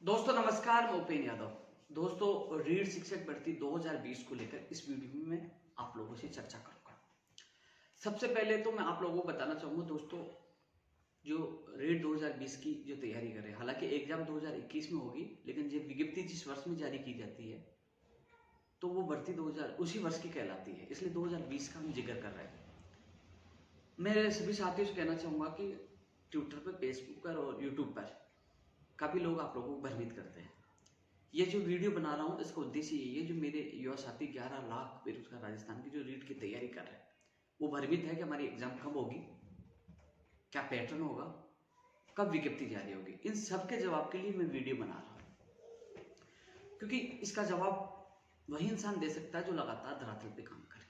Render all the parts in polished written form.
दोस्तों नमस्कार, मैं उपेन यादव। दोस्तों, रीढ़ शिक्षक भर्ती 2020 को लेकर इस वीडियो में मैं आप लोगों से चर्चा करूंगा। सबसे पहले तो मैं आप लोगों को बताना चाहूंगा दोस्तों, जो रीढ़ 2020 की जो तैयारी कर रहे हैं, हालांकि एग्जाम 2021 में होगी, लेकिन जब विज्ञप्ति जिस वर्ष में जारी की जाती है तो वो भर्ती 2000 उसी वर्ष की कहलाती है, इसलिए 2020 का हम जिक्र कर रहे हैं। मैं सभी साथियों से कहना चाहूंगा कि ट्विटर पर, फेसबुक पर और यूट्यूब पर काफी लोग आप लोगों को भ्रमित करते हैं। ये जो वीडियो बना रहा हूँ इसका उद्देश्य यही है, जो मेरे युवा साथी 11 लाख बेरोजगार राजस्थान की जो रीट की तैयारी कर रहे हैं, वो भ्रमित है कि हमारी एग्जाम कब होगी, क्या पैटर्न होगा, कब विज्ञप्ति जारी होगी। इन सब के जवाब के लिए मैं वीडियो बना रहा हूँ, क्योंकि इसका जवाब वही इंसान दे सकता है जो लगातार धरातल पे काम करे।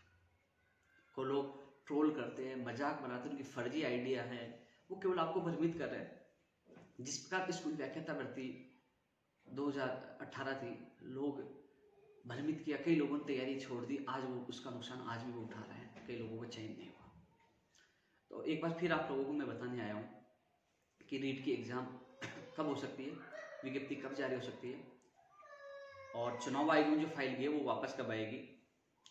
को लोग ट्रोल करते हैं, मजाक बनाते हैं, उनकी फर्जी आइडिया है, वो केवल आपको भ्रमित कर रहे हैं। जिस प्रकार स्कूल व्याख्याता भर्ती 2018 थी, लोग भ्रमित किया, कई लोगों ने तैयारी छोड़ दी, आज वो उसका नुकसान आज भी वो उठा रहे हैं, कई लोगों को चयन नहीं हुआ। तो एक बार फिर आप लोगों को मैं बताने आया हूँ कि रीट की एग्जाम कब हो सकती है, विज्ञप्ति कब जारी हो सकती है, और चुनाव आयोग ने जो फाइल की है वो वापस कब आएगी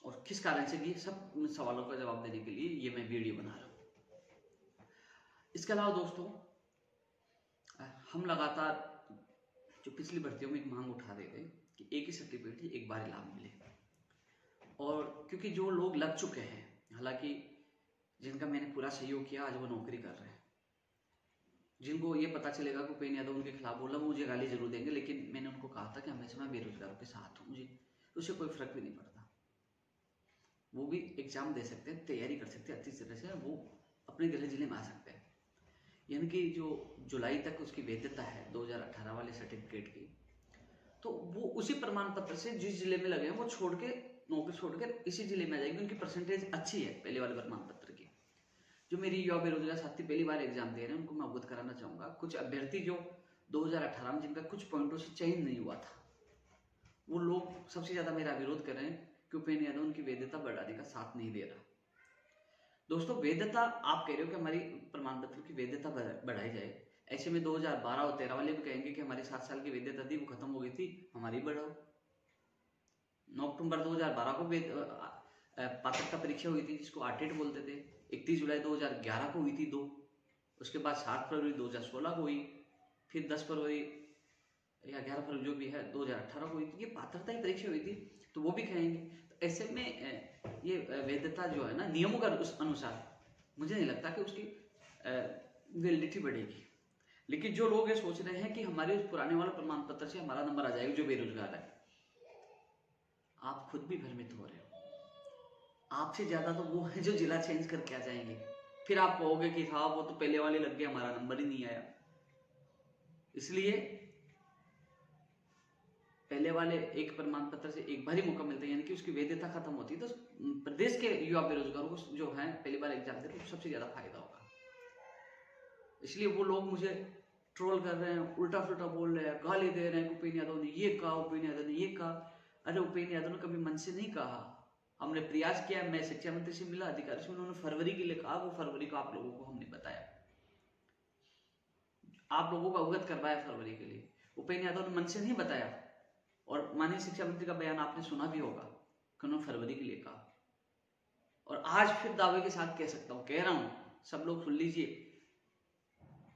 और किस कारण से की, सब सवालों का जवाब देने के लिए ये मैं वीडियो बना रहा हूँ। इसके अलावा दोस्तों, हम लगातार जो पिछली भर्तियों में एक मांग उठा रहे थे कि एक ही सर्टिफिकेट एक बार लाभ मिले, और क्योंकि जो लोग लग चुके हैं, हालांकि जिनका मैंने पूरा सहयोग किया, आज वो नौकरी कर रहे हैं, जिनको ये पता चलेगा कि उपेन यादव उनके खिलाफ बोला, मुझे गाली जरूर देंगे, लेकिन मैंने उनको कहा था कि हमेशा मैं बेरोजगारों के साथ हूँ, मुझे उससे कोई फर्क भी नहीं पड़ता। वो भी एग्जाम दे सकते हैं, तैयारी कर सकते हैं अच्छी तरह से, वो अपने गृह जिले में आ सकते हैं। यानी कि जो जुलाई तक उसकी वैधता है 2018 वाले सर्टिफिकेट की, तो वो उसी प्रमाण पत्र से जिस जिले में लगे हैं वो छोड़ के, नौकरी छोड़कर इसी जिले में आ जाएगी। उनकी परसेंटेज अच्छी है पहले वाले प्रमाण पत्र की। जो मेरी युवा बेरोजगार साथी पहली बार एग्जाम दे रहे हैं, उनको मैं अवगत कराना चाहूंगा, कुछ अभ्यर्थी जो 2018 में जिनका कुछ पॉइंटों से चयन नहीं हुआ था, वो लोग सबसे ज्यादा मेरा विरोध कर रहे हैं कि उपेन यादव उनकी वैधता बढ़ाने का साथ नहीं दे रहा। दोस्तों, वैधता आप कह रहे हो कि हमारी प्रमाण पत्र की वैधता बढ़ाई जाए, ऐसे में 2012 और 13 वाले भी कहेंगे कि हमारी 7 साल की वैधता थी, वो खत्म हो गई थी, हमारी बढ़ाओ। 9 अक्टूबर 2012 को पात्रता परीक्षा हुई थी, जिसको आरटेट बोलते थे। 31 जुलाई 2011 को हुई थी 2, उसके बाद 7 फरवरी 2016 को हुई, फिर 10 फरवरी या 11 फरवरी जो भी है 2018 को हुई थी। ये पात्रता की परीक्षा हुई थी, तो वो भी कहेंगे। तो ऐसे में ये वैधता जो है ना, नियमों का उस अनुसार मुझे नहीं लगता कि उसकी वैलिडिटी बढ़ेगी। लेकिन जो लोग ये सोच रहे हैं कि हमारे पुराने वाले प्रमाण पत्र से हमारा नंबर आ जाएगा, जो बेरोजगार है, आप खुद भी भ्रमित हो रहे हो। आपसे ज्यादा तो वो है जो जिला चेंज करके आ जाएंगे, फिर आप कहोगे कि हाँ वो तो पहले वाले लग गए, हमारा नंबर ही नहीं आया। इसलिए पहले वाले एक प्रमाण पत्र से एक बार ही मौका मिलता है, यानी कि उसकी वैधता खत्म होती है, तो प्रदेश के युवा बेरोजगारों को जो है पहली बार एग्जाम दे, तो सबसे ज्यादा फायदा होगा। इसलिए वो लोग मुझे ट्रोल कर रहे हैं, उल्टा फुल्टा बोल रहे हैं, गाली दे रहे हैं, उपेन यादव ने ये कहा, उपेन यादव ने ये कहा। अरे उपेन यादव ने कभी मन से नहीं कहा, हमने प्रयास किया। मैं शिक्षा मंत्री से मिला, अधिकारी से, उन्होंने फरवरी के लिए कहा, वो फरवरी को आप लोगों को हमने बताया, आप लोगों को अवगत करवाया फरवरी के लिए। उपेन यादव ने मन से नहीं बताया, और माननीय शिक्षा मंत्री का बयान आपने सुना भी होगा कि उन्होंने फरवरी के लिए कहा। और आज फिर दावे के साथ कह सकता हूं, कह रहा हूं, सब लोग सुन लीजिए,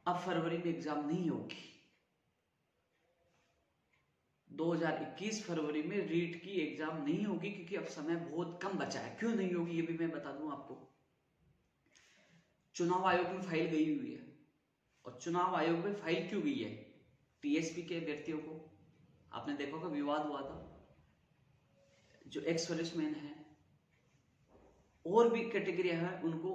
अब फरवरी में एग्जाम नहीं होगी। 2021 फरवरी में रीट की एग्जाम नहीं होगी, क्योंकि अब समय बहुत कम बचा है। क्यों नहीं होगी ये भी मैं बता दूं आपको। चुनाव आयोग में फाइल गई हुई है, और चुनाव आयोग में फाइल क्यों गई है? टीएसपी के व्यक्तियों को, आपने देखा होगा विवाद हुआ था, जो एक्स सर्विसमैन है और भी कैटेगरी है, उनको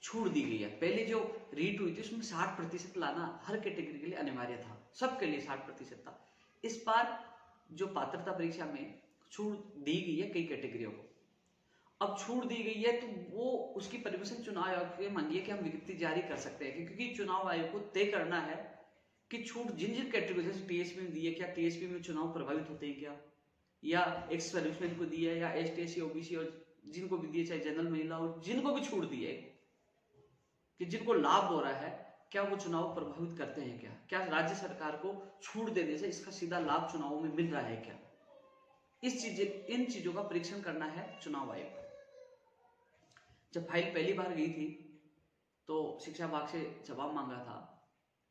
छूट दी गई है। पहले जो रीट हुई थी उसमें 60% लाना हर कैटेगरी के लिए अनिवार्य था, सबके लिए 60% था। इस बार जो पात्रता परीक्षा में छूट दी गई है कई कैटेगरियों को, अब छूट दी गई है, तो वो उसकी परमिशन चुनाव आयोग से मांगी है कि हम विज्ञप्ति जारी कर सकते हैं, क्योंकि चुनाव आयोग को तय करना है कि छूट जिन जिन कैटेगरी, जैसे टीएसपी में दी है, क्या टीएसपी में चुनाव प्रभावित होते हैं क्या, या एक्स सर्विसमैन को दी है, या एसटी एससी ओबीसी और जिनको भी दिए, चाहे जनरल महिला और जिनको भी छूट दी है, कि जिनको लाभ हो रहा है, क्या वो चुनाव प्रभावित करते हैं क्या राज्य सरकार को छूट देने से इसका सीधा लाभ चुनावों में मिल रहा है क्या? इन चीजों का परीक्षण करना है चुनाव आयोग। जब फाइल पहली बार गई थी तो शिक्षा विभाग से जवाब मांगा था,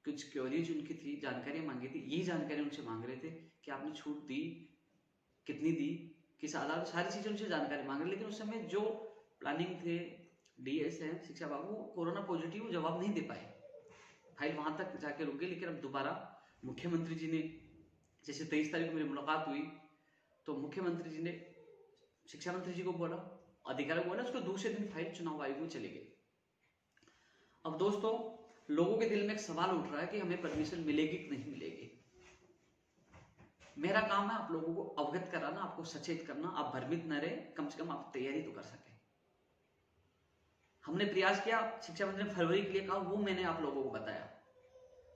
कुछ क्वेरीज उनकी थी, जानकारी मांगी थी, यही जानकारी उनसे मांग रहे थे कि आपने छूट दी, कितनी दी, किस आधार पर, सारी चीजें उनसे जानकारी मांग रहे। लेकिन उस समय जो प्लानिंग थे, डीएस है, शिक्षा विभाग, वो कोरोना पॉजिटिव जवाब नहीं दे पाए, फाइल वहां तक जाके रुक गई। लेकिन अब दोबारा मुख्यमंत्री जी ने, जैसे 23 तारीख को मेरी मुलाकात हुई तो मुख्यमंत्री जी ने शिक्षा मंत्री जी को बोला, अधिकारियों को बोला, उसको दूसरे दिन फाइल चुनाव आयोग में चली गई। अब दोस्तों, लोगों के दिल में एक सवाल उठ रहा है कि हमें परमिशन मिलेगी कि नहीं मिलेगी। मेरा काम है आप लोगों को अवगत कराना, आपको सचेत करना, आप भ्रमित न रहे, कम से कम आप तैयारी तो कर सके। हमने प्रयास किया, शिक्षा मंत्री ने फरवरी के लिए कहा, वो मैंने आप लोगों को बताया।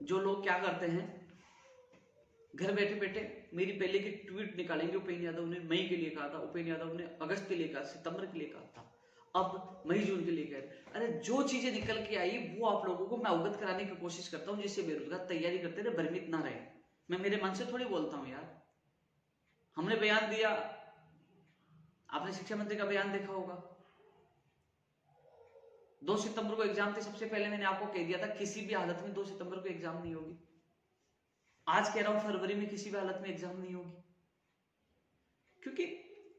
जो लोग क्या करते हैं, घर बैठे बैठे मेरी पहले की ट्वीट निकालेंगे। उपेंद्र यादव ने मई के लिए कहा था, उपेंद्र यादव ने अगस्त के लिए कहा, सितंबर के लिए कहा था, अब मई जून के लिए कह रहे। अरे जो चीजें निकल के आई वो आप लोगों को मैं अवगत कराने की कोशिश करता हूँ, जिससे बेरोजगार तैयारी करते रहे, भ्रमित ना रहे। मैं मेरे मन से थोड़ी बोलता हूँ यार। हमने बयान दिया, आपने शिक्षा मंत्री का बयान देखा होगा, 2 सितंबर को एग्जाम थे। सबसे पहले मैंने आपको कह दिया था किसी भी हालत में 2 सितंबर को एग्जाम नहीं होगी। आज कह रहा हूं फरवरी में किसी भी हालत में एग्जाम नहीं होगी, क्योंकि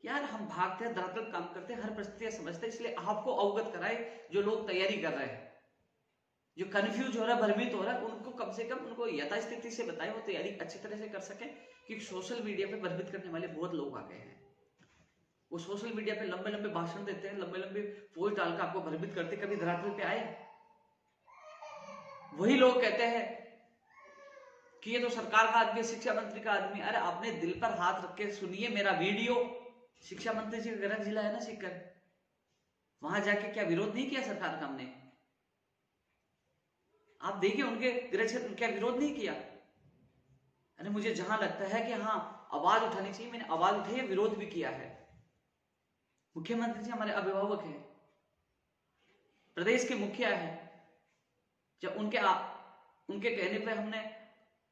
यार हम भागते हैं, धड़ाधड़ काम करते हैं, हर परिस्थितियां समझते हैं। इसलिए आपको अवगत कराए, जो लोग तैयारी कर रहे हैं, जो कंफ्यूज हो रहा है, भ्रमित हो रहा है, उनको कम से कम उनको यथास्थिति से बताएं, वो तैयारी अच्छी तरह से कर सकें। क्योंकि सोशल मीडिया पे भ्रमित करने वाले बहुत लोग आ गए हैं। वो सोशल मीडिया पे लंबे लंबे भाषण देते हैं, लंबे लंबे पोस्ट डालकर आपको भ्रमित करते। कभी धरातल पे आए? वही लोग कहते हैं कि ये तो सरकार का आदमी, शिक्षा मंत्री का आदमी। अरे आपने दिल पर हाथ रख के सुनिए मेरा वीडियो। शिक्षा मंत्री जी का गृह जिला है ना सीकर, वहां जाके क्या विरोध नहीं किया सरकार का हमने? आप देखिए उनके गृह क्षेत्र क्या विरोध नहीं किया। अरे मुझे जहां लगता है कि हाँ आवाज उठानी चाहिए, मैंने आवाज उठाई है, विरोध भी किया है। मुख्यमंत्री जी हमारे अभिभावक हैं, प्रदेश के मुखिया है। जब उनके कहने पे हमने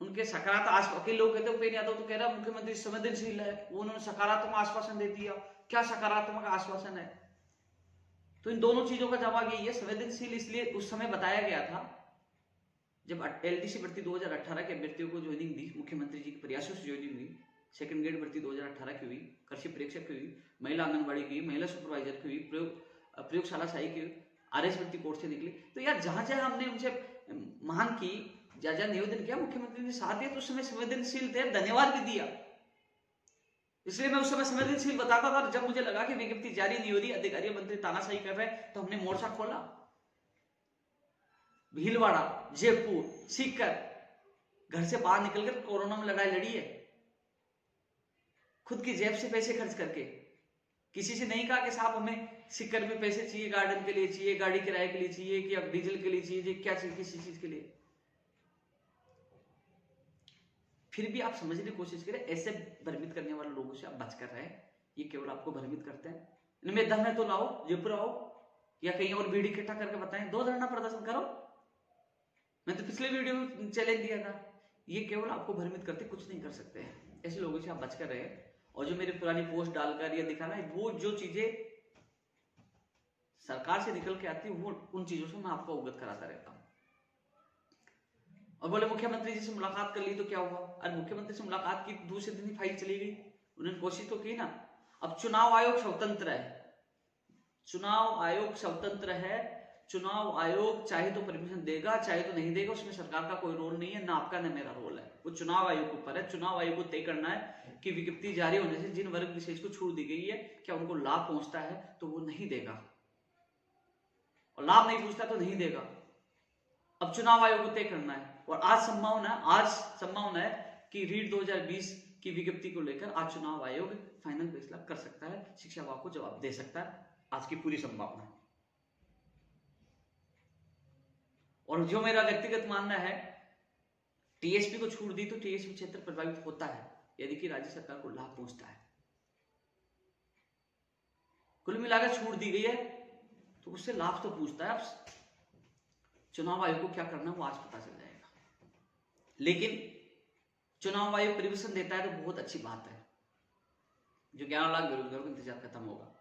उनके सकारात्मक, कई लोग कहते हैं उपेंद्र यादव तो कह रहा मुख्यमंत्री संवेदनशील है, वो उन्होंने सकारात्मक आश्वासन दे दिया। क्या सकारात्मक आश्वासन है? तो इन दोनों चीजों का जवाब यही है, संवेदनशील इसलिए उस समय बताया गया था जब एलडीसी भर्ती 2018 के अभ्यर्थियों को ज्वाइनिंग दी, मुख्यमंत्री जी के प्रयासों से ज्वाइनिंग हुई। सेकंड ग्रेड भर्ती 2018 की हुई, कृषि प्रेक्षक की हुई, महिला आंगनबाड़ी की, महिला सुपरवाइजर की हुई, प्रयोगशाला सहायक की, आरएस भर्ती कोर्स से निकली। तो यार जहां जहां हमने उनसे मांग की, जहां जहां निवेदन किया, मुख्यमंत्री ने साथ दिया। तो उस समय संवेदनशील थे, धन्यवाद भी दिया। इसलिए मैं उस समय संवेदनशील बताता था। जब मुझे लगा कि विज्ञप्ति जारी नहीं हो रही, अधिकारी मंत्री तानाशाही कर रहे हैं, तो हमने मोर्चा खोला। भीलवाड़ा, जयपुर, सीकर, घर से बाहर निकलकर कोरोना में लड़ाई लड़ी है, खुद की जेब से पैसे खर्च करके। किसी से नहीं कहा कि साहब हमें सीकर में पैसे चाहिए, गार्डन के लिए चाहिए, गाड़ी किराए के लिए चाहिए, कि अब डीजल के लिए चाहिए, क्या चाहिए, किसी चीज के लिए। फिर भी आप समझने की कोशिश करें, ऐसे भ्रमित करने वाले लोगों से आप बच कर रहे हैं। ये केवल आपको भ्रमित करते हैं। इनमें दम है तो लाओ, जयपुर आओ या कहीं और भीड़ इकट्ठा करके बताएं, 2 धरना प्रदर्शन करो। मैं तो पिछले वीडियो में चैलेंज दिया था। ये केवल आपको भ्रमित करते, कुछ नहीं कर सकते हैं। ऐसे लोगों से आप बच कर रहे। और जो मेरी पुरानी पोस्ट डालकर ये दिखाना, वो जो चीजें सरकार से निकल के आती है, वो उन चीजों से मैं आपको अवगत कराता रहता हूं। और बोले मुख्यमंत्री जी से मुलाकात कर ली तो क्या हुआ? अरे मुख्यमंत्री से मुलाकात की, दूसरे दिन ही फाइल चली गई। उन्होंने कोशिश तो की ना। अब चुनाव आयोग स्वतंत्र है, चुनाव आयोग स्वतंत्र है। चुनाव आयोग चाहे तो परमिशन देगा, चाहे तो नहीं देगा, उसमें सरकार का कोई रोल नहीं है, ना आपका ना मेरा रोल है। वो चुनाव आयोग के ऊपर है। चुनाव आयोग को तय करना है कि विज्ञप्ति जारी होने से जिन वर्ग विशेष को छूट दी गई है, क्या उनको लाभ पहुंचता है, तो वो नहीं देगा, और लाभ नहीं पहुंचता तो नहीं देगा। अब चुनाव आयोग को तय करना है। और आज संभावना है कि रीट 2020 की विज्ञप्ति को लेकर आज चुनाव आयोग फाइनल फैसला कर सकता है, शिक्षा विभाग को जवाब दे सकता है। आज की पूरी संभावना है। और जो मेरा व्यक्तिगत मानना है, टीएसपी को छूट दी तो टीएसपी क्षेत्र प्रभावित होता है, यदि कि राज्य सरकार को लाभ पहुंचता है। कुल मिलाकर छूट दी गई है तो उससे लाभ तो पहुंचता है। चुनाव आयोग को क्या करना है वो आज पता चल जाएगा। लेकिन चुनाव आयोग परमिशन देता है तो बहुत अच्छी बात है, जो 11 लाख बेरोजगारों का इंतजार खत्म होगा।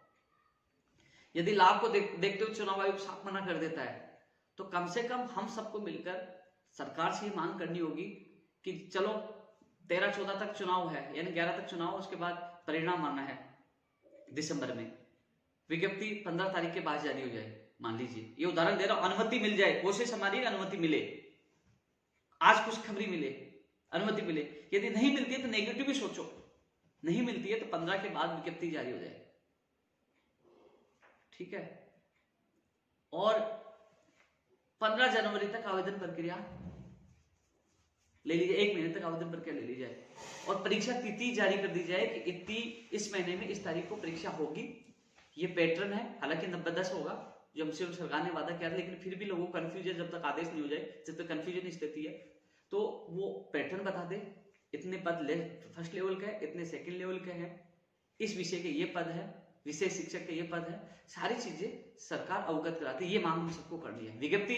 यदि लाभ को देखते हुए चुनाव आयोग साफ मना कर देता है तो कम से कम हम सबको मिलकर सरकार से ये मांग करनी होगी कि चलो 13-14 तक चुनाव है, यानी 11 तक चुनाव, उसके बाद परिणाम आना है दिसंबर में, विज्ञप्ति 15 तारीख के बाद जारी हो जाए। मान लीजिए, ये उदाहरण दे रहा हूं, अनुमति मिल जाए, कोशिश हमारी अनुमति मिले, आज खुशखबरी मिले, अनुमति मिले। यदि नहीं मिलती है तो नेगेटिव भी सोचो, नहीं मिलती है तो 15 के बाद विज्ञप्ति जारी हो जाए, ठीक है। और 15 जनवरी तक आवेदन प्रक्रिया ले लीजिए, 1 महीने तक आवेदन प्रक्रिया ले ली जाए और परीक्षा तिथि जारी कर दी जाए कि इतनी इस महीने में इस तारीख को परीक्षा होगी। ये पैटर्न है, हालांकि 90-10 होगा जो हमसे सरकार ने वादा किया था, लेकिन फिर भी लोगों को कंफ्यूजन, जब तक आदेश नहीं हो जाए, जब तक कंफ्यूजन स्थिति है, तो वो पैटर्न बता दे, इतने पद फर्स्ट लेवल के हैं, इतने सेकंड लेवल के हैं, इस विषय के ये पद है, विषय शिक्षक के ये पद है, सारी चीजें सरकार अवगत कराती है। ये मांग हम सबको करनी है। विज्ञप्ति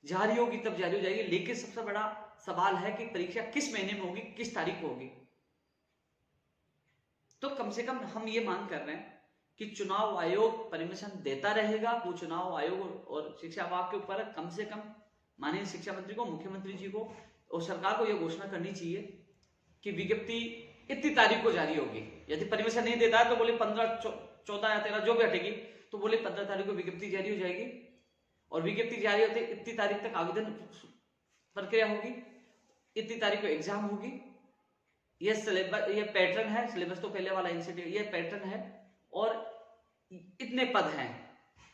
जारी होगी तब जारी हो जाएगी, लेकिन सबसे बड़ा सवाल है कि परीक्षा किस महीने में होगी, किस तारीख को होगी। तो कम से कम हम ये मांग कर रहे हैं कि चुनाव आयोग परमिशन देता रहेगा, वो चुनाव आयोग और शिक्षा विभाग के ऊपर कम से कम माननीय शिक्षा मंत्री को, मुख्यमंत्री जी को और सरकार को यह घोषणा करनी चाहिए कि विज्ञप्ति इतनी तारीख को जारी होगी। यदि परमिशन नहीं देता है तो बोले 15, 14 या 13 जो भी हटेगी, तो बोले 15 तारीख को विज्ञप्ति जारी हो जाएगी और विज्ञप्ति जारी होते इतनी तारीख तक आवेदन प्रक्रिया होगी, इतनी तारीख को एग्जाम होगी। ये सिलेबस, ये पैटर्न है, सिलेबस तो पहले वाला इंस्टीट्यूट, ये पैटर्न है और इतने पद हैं।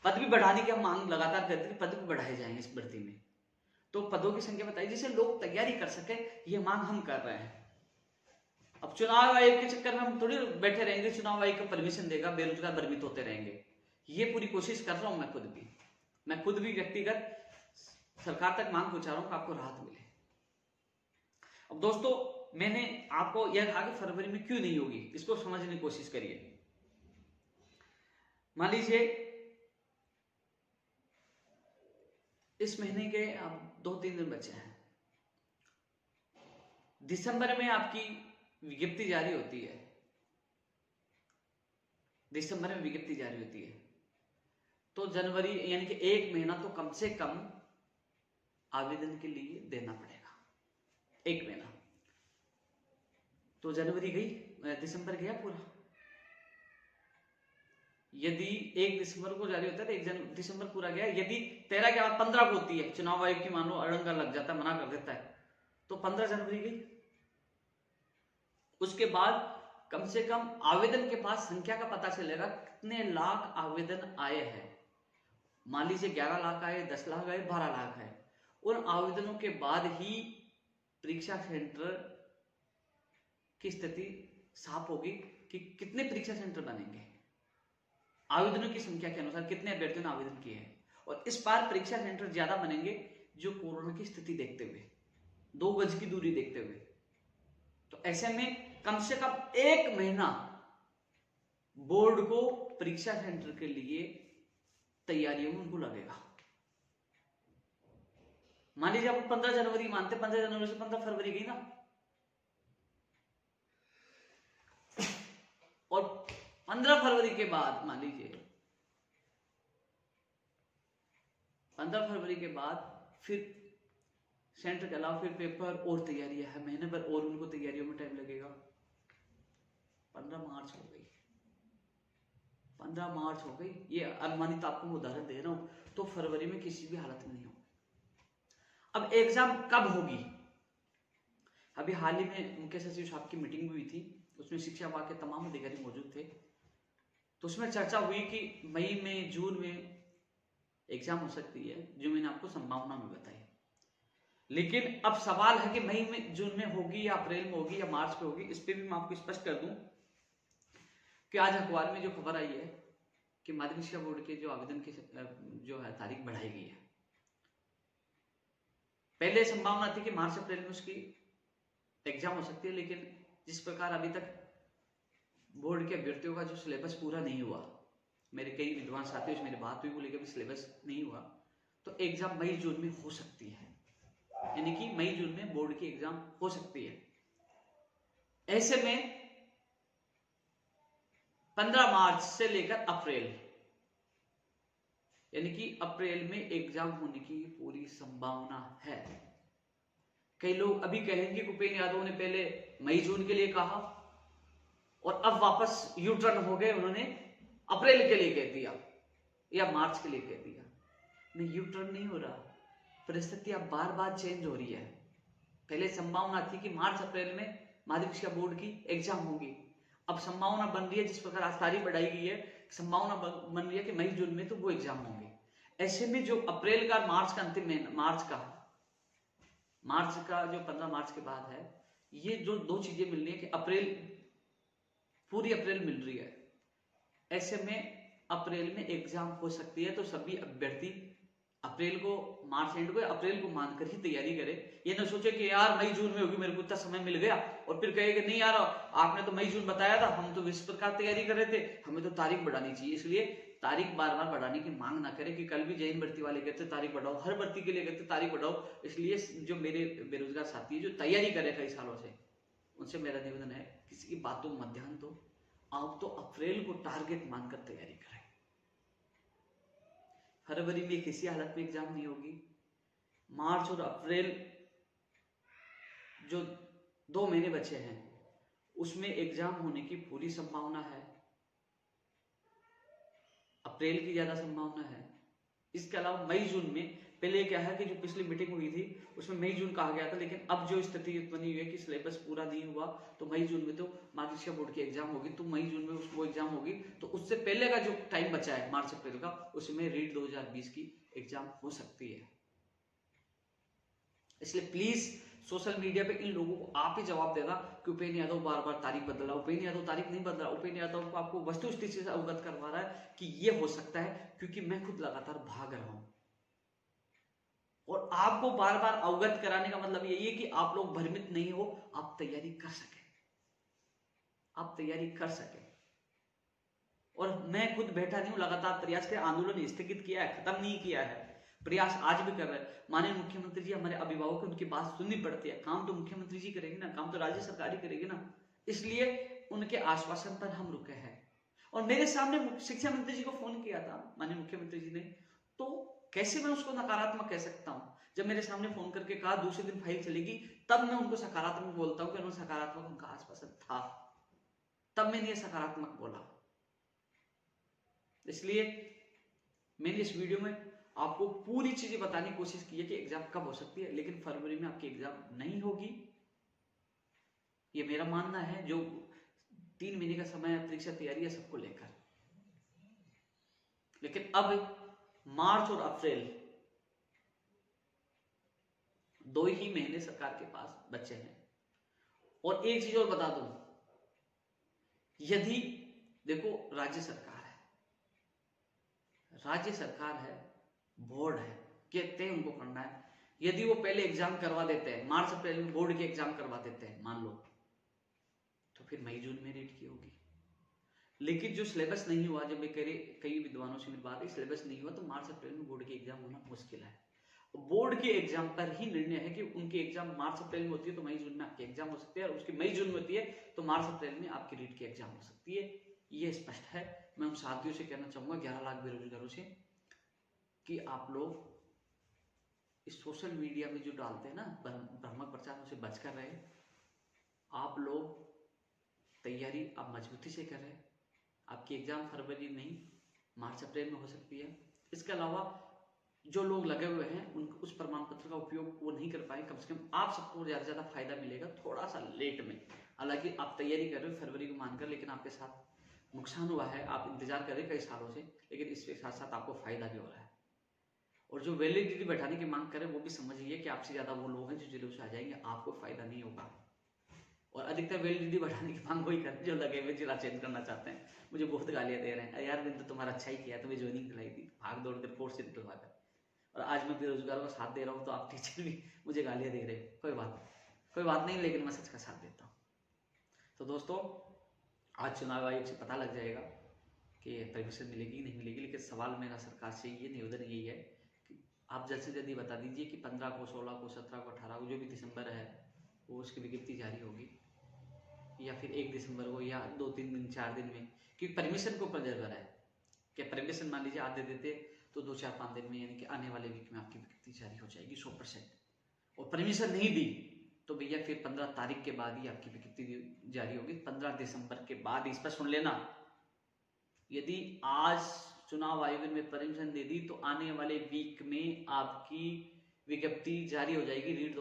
पद भी बढ़ाने की हम मांग लगातार करते हैं, पद भी बढ़ाए जाएंगे इस भर्ती में, तो पदों की संख्या बताइए जिससे लोग तैयारी कर सके, ये मांग हम कर रहे हैं। अब चुनाव आयोग के चक्कर में हम थोड़ी बैठे रहेंगे, चुनाव आयोग का परमिशन देगा, बेरोजगार भ्रमित होते रहेंगे। ये पूरी कोशिश कर रहा हूं मैं खुद भी व्यक्तिगत सरकार तक मांग पहुंचा रहा हूं कि आपको राहत मिले। अब दोस्तों, मैंने आपको यह कहा कि फरवरी में क्यों नहीं होगी, इसको समझने की कोशिश करिए। मान लीजिए इस महीने के अब 2-3 दिन बचे हैं, दिसंबर में आपकी विज्ञप्ति जारी होती है, दिसंबर में विज्ञप्ति जारी होती है, तो जनवरी यानी कि 1 महीना तो कम से कम आवेदन के लिए देना पड़ेगा। 1 महीना तो जनवरी गई, दिसंबर गया पूरा। यदि 1 दिसंबर को जारी होता है तो 1 दिसंबर पूरा गया। यदि 13 के बाद 15 को होती है, चुनाव आयोग की मान लो अड़ंगा लग जाता है, मना कर देता है, तो 15 जनवरी गई। उसके बाद कम से कम आवेदन के बाद संख्या का पता चलेगा कितने लाख आवेदन आए हैं। मान लीजिए 11 लाख आए, 10 लाख आए, 12 लाख आए, उन आवेदनों के बाद ही परीक्षा सेंटर की स्थिति साफ होगी कि कितने परीक्षा सेंटर बनेंगे, आवेदनों की संख्या के अनुसार कितने अभ्यर्थियों ने आवेदन किए हैं। और इस बार परीक्षा सेंटर ज्यादा बनेंगे जो कोरोना की स्थिति देखते हुए, 2 गज की दूरी देखते हुए। तो ऐसे में कम से कम 1 महीना बोर्ड को परीक्षा सेंटर के लिए तैयारियों में उनको लगेगा। मान लीजिए आप 15 जनवरी मानते, 15 जनवरी से 15 फरवरी गई ना, और 15 फरवरी के बाद मान लीजिए 15 फरवरी के बाद फिर सेंटर के अलावा फिर पेपर और तैयारियां है, महीने भर और उनको तैयारियों में टाइम लगेगा। 15 मार्च हो गई, 15 मार्च हो गई, ये अनुमानित आपको मैं उदाहरण दे रहा हूं, तो फरवरी में किसी भी हालत में नहीं होगी। अब एग्जाम कब होगी? अभी हाल ही में मुख्य सचिव साहब की मीटिंग हुई थी, उसमें शिक्षा विभाग के तमाम अधिकारी मौजूद थे, तो उसमें चर्चा हुई कि मई में, जून में एग्जाम हो सकती है, जो मैंने आपको संभावना में बताई। लेकिन अब सवाल है कि मई में, जून में होगी या अप्रैल में होगी या मार्च में होगी। इस पे भी मैं आपको स्पष्ट कर दूं कि आज अखबार में जो खबर आई है कि माध्यमिक शिक्षा बोर्ड के जो आवेदन की जो है तारीख बढ़ाई गई है। पहले संभावना थी कि मार्च अप्रैल में उसकी एग्जाम हो सकती है, लेकिन जिस प्रकार अभी तक बोर्ड के अभ्यर्थियों का जो सिलेबस पूरा नहीं हुआ, मेरे कई विद्वान साथियों से मेरी बात हुई, वो लेकर भी सिलेबस नहीं हुआ, तो एग्जाम मई जून में हो सकती है, यानी कि मई जून में बोर्ड की एग्जाम हो सकती है। ऐसे में 15 मार्च से लेकर अप्रैल, यानी कि अप्रैल में एग्जाम होने की पूरी संभावना है। कई लोग अभी कहेंगे भूपेंद्र यादव ने पहले मई जून के लिए कहा और अब वापस यू टर्न हो गए, उन्होंने अप्रैल के लिए कह दिया या मार्च के लिए कह दिया। नहीं, यू टर्न नहीं हो रहा, परिस्थितियां बार बार चेंज हो रही है। पहले संभावना थी कि मार्च अप्रैल में माध्यमिक शिक्षा बोर्ड की एग्जाम होगी, अब संभावना बन रही है, जिस प्रकार आज तारीख बढ़ाई गई है, संभावना बन रही है कि मई जून में तो वो एग्जाम होंगे। ऐसे में जो अप्रैल का मार्च का अंतिम मार्च का जो 15 मार्च के बाद है, ये जो दो चीजें मिल रही है कि अप्रैल, पूरी अप्रैल मिल रही है। ऐसे में अप्रैल में एग्जाम हो सकती है, तो सभी अभ्यर्थी अप्रैल को, मार्च एंड को, अप्रैल को मानकर ही तैयारी करे। ये ना सोचे कि यार मई जून में होगी, मेरे को इतना समय मिल गया, और फिर कहेगा नहीं यार आपने तो मई जून बताया था, हम तो इस प्रकार तैयारी कर रहे थे, हमें तो तारीख बढ़ानी चाहिए। इसलिए तारीख बार बार बढ़ाने की मांग ना करें कि कल भी जैन भर्ती वाले कहते तारीख बढ़ाओ, हर भर्ती के लिए कहते तारीख बढ़ाओ। इसलिए जो मेरे बेरोजगार साथी है जो तैयारी करे कई सालों से, उनसे मेरा निवेदन है किसी की बातों में मत ध्यान दो, आप तो अप्रैल को टारगेट मानकर तैयारी करें। फरवरी में किसी हालत में एग्जाम नहीं होगी। मार्च और अप्रैल जो 2 महीने बचे हैं उसमें एग्जाम होने की पूरी संभावना है, अप्रैल की ज्यादा संभावना है। इसके अलावा मई जून में पहले क्या है कि जो पिछली मीटिंग हुई थी उसमें मई जून कहा गया था, लेकिन अब जो स्थिति बनी हुई है कि सिलेबस पूरा नहीं हुआ, तो मई जून में तो माध्यमिक शिक्षा बोर्ड की एग्जाम होगी, तो मई जून में वो एग्जाम होगी, तो उससे पहले का जो टाइम बचा है मार्च अप्रैल का, उसमें रीट 2020 की एग्जाम हो सकती है। इसलिए प्लीज सोशल मीडिया पे इन लोगों को आप ही जवाब देगा कि उपेंद्र यादव बार बार तारीख बदल रहा है। उपेंद्र यादव तारीख नहीं बदल रहा, उपेंद्र यादव को आपको वस्तुस्थिति से अवगत करवा रहा है कि ये हो सकता है, क्योंकि मैं खुद लगातार भाग रहा हूं। और आपको बार बार अवगत कराने का मतलब यही है कि आप लोग भ्रमित नहीं हो, आप तैयारी कर सके, आप तैयारी कर सके। और मैं खुद बैठा नहीं हूं, लगातार प्रयास कर, आंदोलन स्थगित किया है, खत्म नहीं किया है, प्रयास आज भी कर रहे हैं। माननीय मुख्यमंत्री जी हमारे अभिभावक, उनकी बात सुननी पड़ती है, काम तो मुख्यमंत्री जी करेंगे ना, काम तो राज्य सरकार ही करेगी ना, इसलिए उनके आश्वासन पर हम रुके हैं। और मेरे सामने शिक्षा मंत्री जी को फोन किया था माननीय मुख्यमंत्री जी ने, तो कैसे मैं उसको नकारात्मक कह सकता हूं? जब मेरे सामने फोन करके कहा दूसरे दिन फाइल चलेगी, तब मैं उनको सकारात्मक बोलता हूं कि उन्होंने सकारात्मक उनका आश्वासन था, तब मैंने ये सकारात्मक बोला। इसलिए मैंने इस वीडियो में आपको पूरी चीजें बताने की कोशिश की है कि एग्जाम कब हो सकती है, लेकिन फरवरी में आपकी एग्जाम नहीं होगी, ये मेरा मानना है। जो 3 महीने का समय है परीक्षा तैयारी है सबको लेकर, लेकिन अब मार्च और अप्रैल 2 ही महीने सरकार के पास बचे हैं। और एक चीज और बता दूं, यदि देखो राज्य सरकार है, बोर्ड है, कहते हैं उनको करना है, यदि वो पहले एग्जाम करवा देते हैं, मार्च अप्रैल में बोर्ड के एग्जाम करवा देते हैं मान लो, तो फिर मई जून में रीट की होगी। लेकिन जो सिलेबस नहीं हुआ, जब मैं कई विद्वानों से मेरी बात है, सिलेबस नहीं हुआ तो मार्च अप्रैल में बोर्ड की एग्जाम होना मुश्किल है। बोर्ड के एग्जाम पर ही निर्णय है कि उनकी एग्जाम मार्च अप्रैल में होती है तो मई जून में आपकी एग्जाम हो सकती है, और उसकी मई जून में होती है तो मार्च अप्रैल में आपकी रीट की एग्जाम हो सकती है। ये स्पष्ट है। मैं उन साथियों से कहना चाहूंगा 11 लाख बेरोजगारों से कि आप लोग इस सोशल मीडिया में जो डालते हैं ना भ्रामक प्रचार, उसे बचकर रहे। आप लोग तैयारी आप मजबूती से करें, आपकी एग्जाम फरवरी नहीं मार्च अप्रैल में हो सकती है। इसके अलावा जो लोग लगे हुए हैं उनको उस प्रमाण पत्र का उपयोग वो नहीं कर पाए, कम से कम आप सबको ज्यादा से ज्यादा फायदा मिलेगा, थोड़ा सा लेट में। हालांकि आप तैयारी कर रहे हो फरवरी को मानकर, लेकिन आपके साथ नुकसान हुआ है, आप इंतजार कर रहे कई सालों से, लेकिन इसके साथ साथ आपको फायदा भी हो रहा है। और जो वैलिडिटी बैठाने की मांग करें वो भी समझिए कि आपसे ज्यादा वो लोग हैं जो जिलों से आ जाएंगे, आपको फायदा नहीं होगा। और अधिकतर वैलिडिटी बढ़ाने की मांग वही कर जो लगे हुए जिला चेंज करना चाहते हैं। मुझे बहुत गालियां दे रहे हैं, यार बिंदु तुम्हारा अच्छा ही किया, तुम्हें ज्वाइनिंग दिलाई थी भाग दौड़ कर कोर्स से निकलवा कर, और आज मैं बेरोजगारों का साथ दे रहा हूँ तो आप टीचर भी मुझे गालियां दे रहे हो। कोई बात नहीं, लेकिन मैं सच का साथ देता हूँ। तो दोस्तों आज चुनाव आयोग से पता लग जाएगा कि परमिशन मिलेगी नहीं मिलेगी, लेकिन सवाल मेरा सरकार से ये निवेदन यही है कि आप जल्द से जल्दी बता दीजिए कि 15 को, 16 को, 17 को, 18 को, जो भी दिसंबर है वो उसकी विज्ञप्ति जारी होगी, या फिर 1 दिसंबर को, या 2-3 दिन, 4 दिन में, क्योंकि परमिशन को ऊपर निर्भर है कि परमिशन मान लीजिए आप दे देते तो 2-4-5 दिन में, यानी कि आने वाले वीक में आपकी विज्ञप्ति जारी हो जाएगी 100%। और परमिशन नहीं दी तो भैया फिर 15 तारीख के बाद ही आपकी विज्ञप्ति जारी होगी, 15 दिसंबर के बाद। इस पर सुन लेना, यदि आज चुनाव आयोग ने परमिशन दे दी तो आने वाले वीक में आपकी विज्ञप्ति जारी हो जाएगी रीट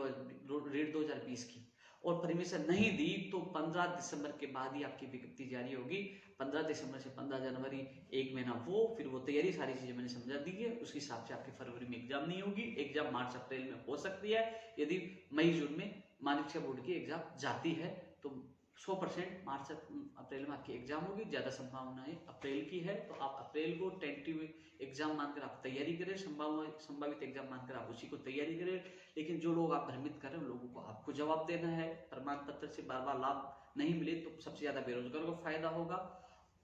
2020 की, और परमिशन नहीं दी तो 15 दिसंबर के बाद ही आपकी विज्ञप्ति जारी होगी। 15 दिसंबर से 15 जनवरी 1 महीना वो, फिर वो तैयारी, सारी चीजें मैंने समझा दी है, उसके हिसाब से आपके फरवरी में एग्जाम नहीं होगी। एग्जाम मार्च अप्रैल में हो सकती है, यदि मई जून में माध्यमिक शिक्षा बोर्ड की एग्जाम जाती है तो 100% मार्च अप्रैल में आपकी एग्जाम होगी। ज्यादा संभावना है अप्रैल की है, तो आप अप्रैल को टेंटेटिव एग्जाम मानकर आप तैयारी करें, संभावित एग्जाम मानकर आप उसी को तैयारी करें। लेकिन जो लोग आप भ्रमित कर रहे हैं उन लोगों को आपको जवाब देना है। प्रमाण पत्र से बार बार लाभ नहीं मिले तो सबसे ज्यादा बेरोजगारों को फायदा होगा,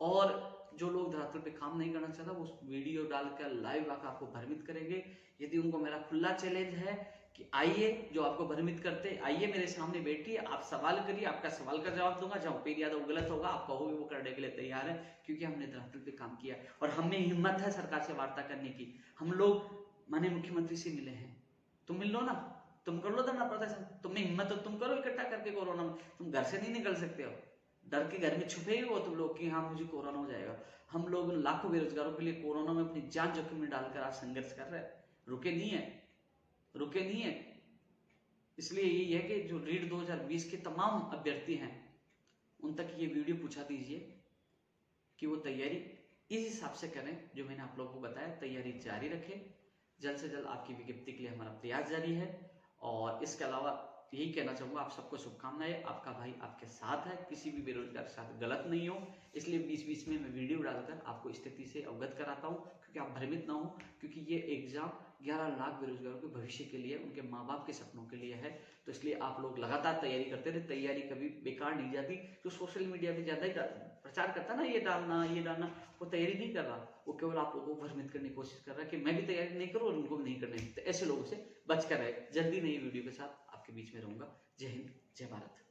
और जो लोग धरातल पे काम नहीं करना चाहता वो वीडियो डालकर लाइव आकर आपको भ्रमित करेंगे। यदि उनको मेरा खुला चैलेंज है कि आइए, जो आपको भ्रमित करते हैं, आइए मेरे सामने बैठिए, आप सवाल करिए, आपका सवाल का जवाब दूंगा। जहां पे यादव गलत होगा आप कहोगे वो करने के लिए तैयार है, क्योंकि हमने धरातल पे काम किया और हमें हिम्मत है सरकार से वार्ता करने की। हम लोग माननीय मुख्यमंत्री से मिले हैं, तुम मिल लो ना, तुम कर लो धरना प्रदर्शन, तुम्हें हिम्मत हो तुम करो इकट्ठा करके कोरोना में। तुम घर से नहीं निकल सकते हो, डर के घर में छुपे हो तुम लोग कि हाँ मुझे कोरोना हो जाएगा। हम लोग लाखों बेरोजगारों के लिए कोरोना में अपनी जान जोखिम में डालकर आज संघर्ष कर रहे हैं, रुके नहीं है। इसलिए यही है कि जो रीट 2020 के तमाम अभ्यर्थी हैं उन तक ये वीडियो पहुंचा दीजिए कि वो तैयारी इस हिसाब से करें जो मैंने आप लोगों को बताया, तैयारी जारी रखें। जल्द से जल्द आपकी विज्ञप्ति के लिए हमारा प्रयास जारी है। और इसके अलावा यही कहना चाहूंगा, आप सबको शुभकामनाएं, आपका भाई आपके साथ है, किसी भी बेरोजगार के साथ गलत नहीं हो। इसलिए बीच बीच में मैं वीडियो डालकर आपको स्थिति से अवगत कराता हूँ, क्योंकि आप भ्रमित ना हो, क्योंकि ये एग्जाम 11 लाख बेरोजगारों के भविष्य के लिए, उनके माँ बाप के सपनों के लिए है। तो इसलिए आप लोग लगातार तैयारी करते रहे, तैयारी कभी बेकार नहीं जाती। जो सोशल मीडिया पे ज्यादा ही प्रचार करता ना, ये डालना वो तैयारी नहीं कर रहा, वो केवल आप लोगों को भ्रमित करने की कोशिश कर रहा है कि मैं भी तैयारी नहीं करूँ और उनको भी नहीं करने। तो ऐसे लोगों से बचकर रहे। जल्दी नई वीडियो के साथ आपके बीच में रहूंगा। जय हिंद, जय भारत।